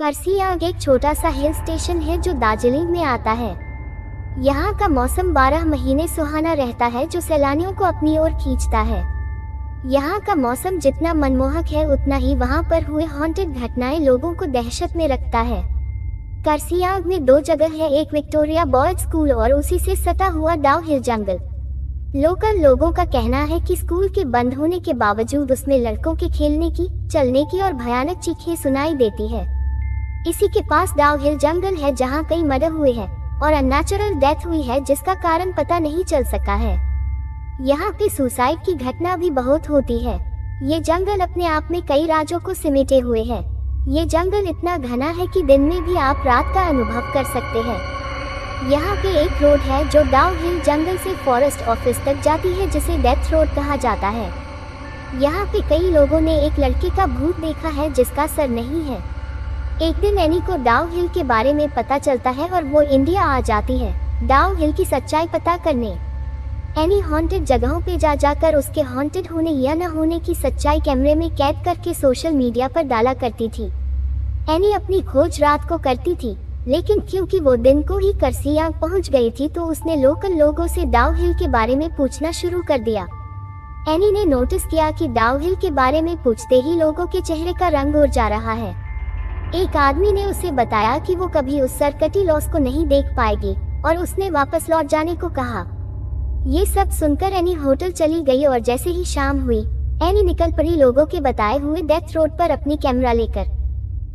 कर्सियांग एक छोटा सा हिल स्टेशन है जो दार्जिलिंग में आता है। यहाँ का मौसम 12 महीने सुहाना रहता है जो सैलानियों को अपनी ओर खींचता है। यहाँ का मौसम जितना मनमोहक है उतना ही वहाँ पर हुए हॉन्टेड घटनाएं लोगों को दहशत में रखता है। कर्सियांग में 2 जगह है, एक विक्टोरिया बॉयज स्कूल और उसी से सटा हुआ डाउ हिल जंगल। लोकल लोगों का कहना है कि स्कूल के बंद होने के बावजूद उसमें लड़कों के खेलने की, चलने की और भयानक चीखें सुनाई देती है। इसी के पास डाउ हिल जंगल है जहां कई मर्डर हुए हैं और अननेचुरल डेथ हुई है जिसका कारण पता नहीं चल सका है। यहाँ पे सुसाइड की घटना भी बहुत होती है। ये जंगल अपने आप में कई राजों को सिमटे हुए है। ये जंगल इतना घना है कि दिन में भी आप रात का अनुभव कर सकते हैं। यहाँ पे एक रोड है जो डाउ हिल जंगल से फॉरेस्ट ऑफिस तक जाती है जिसे डेथ रोड कहा जाता है। यहाँ पे कई लोगों ने एक लड़के का भूत देखा है जिसका सर नहीं है। एक दिन एनी को डाउ हिल के बारे में पता चलता है और वो इंडिया आ जाती है डाउ हिल की सच्चाई पता करने। एनी हॉन्टेड जगहों पे जाकर उसके हॉन्टेड होने या न होने की सच्चाई कैमरे में कैद करके सोशल मीडिया पर डाला करती थी। एनी अपनी खोज रात को करती थी, लेकिन क्योंकि वो दिन को ही कर्सियांग पहुंच गई थी तो उसने लोकल लोगों से डाउ हिल के बारे में पूछना शुरू कर दिया। एनी ने नोटिस किया कि डाउ हिल के बारे में पूछते ही लोगों के चेहरे का रंग उड़ जा रहा है। एक आदमी ने उसे बताया कि वो कभी उस सरकटी लॉस को नहीं देख पाएगी और उसने वापस लौट जाने को कहा। ये सब सुनकर एनी होटल चली गई और जैसे ही शाम हुई एनी निकल पड़ी लोगों के बताए हुए डेथ रोड पर अपनी कैमरा लेकर।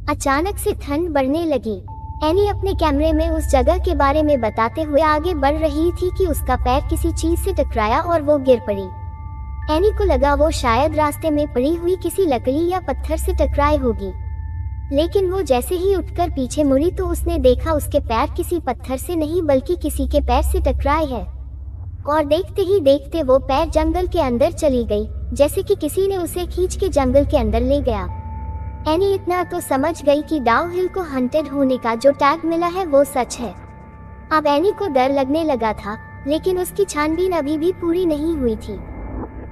अचानक से ठंड बढ़ने लगी। एनी अपने कैमरे में उस जगह के बारे में बताते हुए आगे बढ़ रही थी कि उसका पैर किसी चीज से टकराया और वो गिर पड़ी। एनी को लगा वो शायद रास्ते में पड़ी हुई किसी लकड़ी या पत्थर से टकराई होगी, लेकिन वो जैसे ही उठकर पीछे मुड़ी तो उसने देखा उसके पैर किसी पत्थर से नहीं बल्कि किसी के पैर से टकराए हैं। और देखते ही देखते वो पैर जंगल के अंदर चली गई, जैसे कि किसी ने उसे खींच के जंगल के अंदर ले गया। एनी इतना तो समझ गई कि डाउ हिल को हंटेड होने का जो टैग मिला है वो सच है। अब एनी को डर लगने लगा था, लेकिन उसकी छानबीन अभी भी पूरी नहीं हुई थी।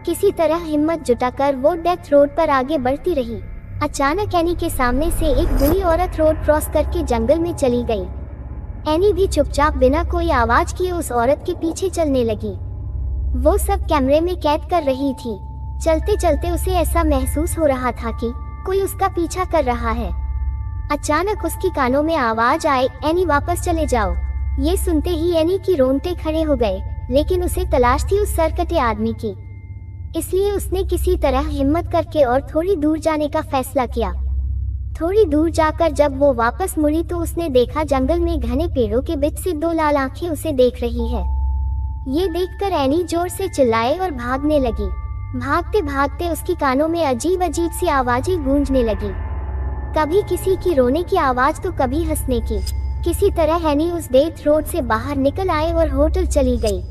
किसी तरह हिम्मत जुटाकर वो डेथ रोड पर आगे बढ़ती रही। अचानक एनी के सामने से एक बुरी औरत रोड क्रॉस करके जंगल में चली गई। एनी भी चुपचाप बिना कोई आवाज किए उस औरत के पीछे चलने लगी। वो सब कैमरे में कैद कर रही थी। चलते चलते उसे ऐसा महसूस हो रहा था कि कोई उसका पीछा कर रहा है। अचानक उसकी कानों में आवाज आई, एनी वापस चले जाओ। ये सुनते ही एनी की रोंगटे खड़े हो गए, लेकिन उसे तलाश थी उस सरकटे आदमी की, इसलिए उसने किसी तरह हिम्मत करके और थोड़ी दूर जाने का फैसला किया। थोड़ी दूर जाकर जब वो वापस मुड़ी तो उसने देखा जंगल में घने पेड़ों के बीच से 2 लाल आंखें उसे देख रही है। ये देखकर एनी जोर से चिल्लाए और भागने लगी। भागते भागते उसकी कानों में अजीब अजीब सी आवाजें गूंजने लगी, कभी किसी की रोने की आवाज तो कभी हंसने की। किसी तरह एनी उस डेथ रोड से बाहर निकल आए और होटल चली गई।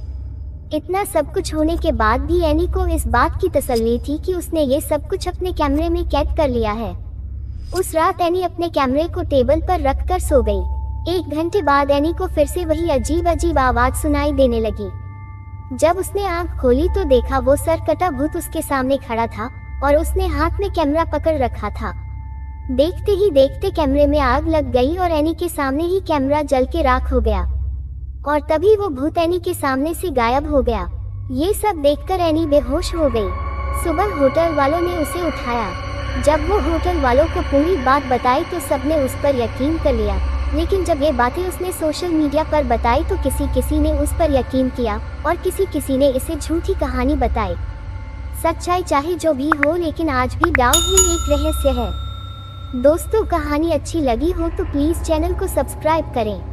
इतना सब कुछ होने के बाद भी एनी को इस बात की तसल्ली थी कि उसने ये सब कुछ अपने कैमरे में कैद कर लिया है। उस रात एनी अपने कैमरे को टेबल पर रखकर सो गई। 1 घंटे बाद एनी को फिर से वही अजीब अजीब आवाज सुनाई देने लगी। जब उसने आंख खोली तो देखा वो सरकटा भूत उसके सामने खड़ा था और उसने हाथ में कैमरा पकड़ रखा था। देखते ही देखते कैमरे में आग लग गई और एनी के सामने ही कैमरा जल के राख हो गया और तभी वो भूत एनी के सामने से गायब हो गया। ये सब देखकर एनी बेहोश हो गई। सुबह होटल वालों ने उसे उठाया। जब वो होटल वालों को पूरी बात बताई तो सबने उस पर यकीन कर लिया, लेकिन जब ये बातें उसने सोशल मीडिया पर बताई तो किसी ने उस पर यकीन किया और किसी ने इसे झूठी कहानी बताई। सच्चाई चाहे जो भी हो, लेकिन आज भी डाउ हिल एक रहस्य है। दोस्तों, कहानी अच्छी लगी हो तो प्लीज़ चैनल को सब्सक्राइब करें।